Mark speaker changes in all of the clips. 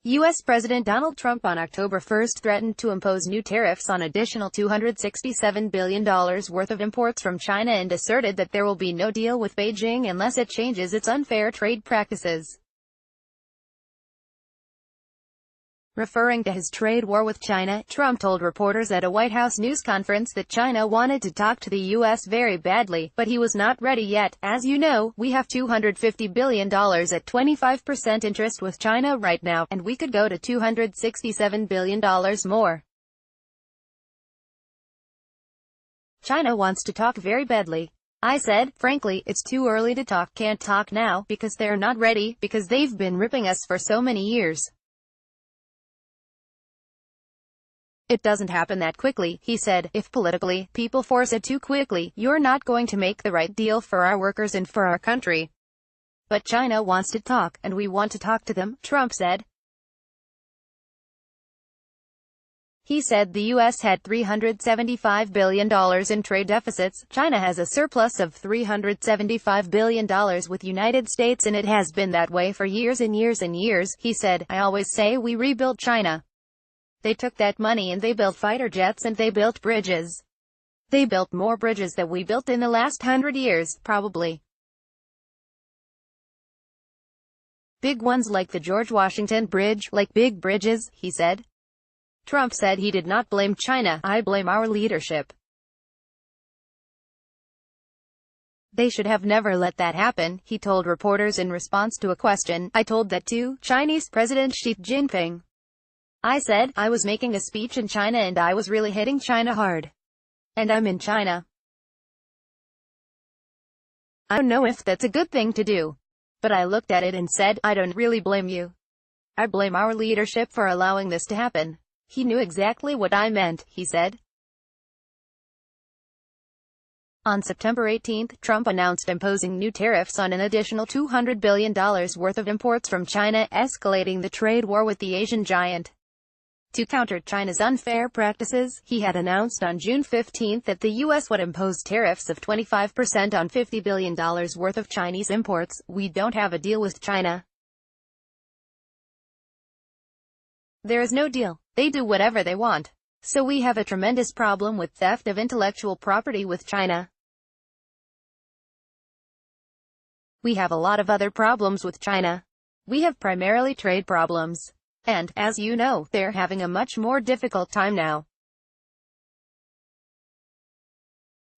Speaker 1: U.S. President Donald Trump on October 1 threatened to impose new tariffs on additional $267 billion worth of imports from China and asserted that there will be no deal with Beijing unless it changes its unfair trade practices. Referring to his trade war with China, Trump told reporters at a White House news conference that China wanted to talk to the U.S. very badly, but he was not ready yet. As you know, we have $250 billion at 25% interest with China right now, and we could go to $267 billion more. China wants to talk very badly. I said, frankly, it's too early to talk, can't talk now, because they're not ready, because they've been ripping us for so many years. It doesn't happen that quickly, he said. If politically, people force it too quickly, you're not going to make the right deal for our workers and for our country. But China wants to talk, and we want to talk to them, Trump said. He said the U.S. had $375 billion in trade deficits. China has a surplus of $375 billion with United States, and it has been that way for years and years and years, he said. I always say we rebuilt China. They took that money and they built fighter jets and they built bridges. They built more bridges than we built in the last 100 years, probably. Big ones like the George Washington Bridge, like big bridges, he said. Trump said he did not blame China. I blame our leadership. They should have never let that happen, he told reporters in response to a question. I told that to Chinese President Xi Jinping. I said, I was making a speech in China and I was really hitting China hard. And I'm in China. I don't know if that's a good thing to do. But I looked at it and said, I don't really blame you. I blame our leadership for allowing this to happen. He knew exactly what I meant, he said. On September 18, Trump announced imposing new tariffs on an additional $200 billion worth of imports from China, escalating the trade war with the Asian giant. To counter China's unfair practices, he had announced on June 15 that the U.S. would impose tariffs of 25% on $50 billion worth of Chinese imports. We don't have a deal with China. There is no deal. They do whatever they want. So we have a tremendous problem with theft of intellectual property with China. We have a lot of other problems with China. We have primarily trade problems. And, as you know, they're having a much more difficult time now.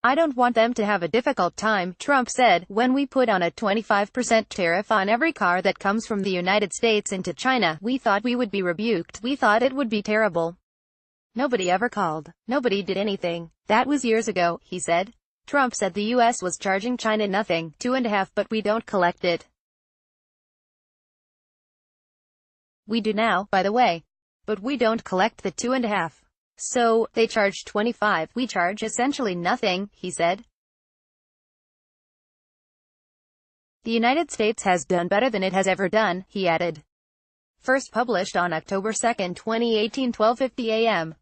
Speaker 1: I don't want them to have a difficult time, Trump said. When we put on a 25% tariff on every car that comes from the United States into China, we thought we would be rebuked. We thought it would be terrible. Nobody ever called. Nobody did anything. That was years ago, he said. Trump said the U.S. was charging China nothing, 2.5, but we don't collect it. We do now, by the way. But we don't collect the 2.5. So, they charge 25. We charge essentially nothing, he said. The United States has done better than it has ever done, he added. First published on October 2, 2018, 12:50 a.m.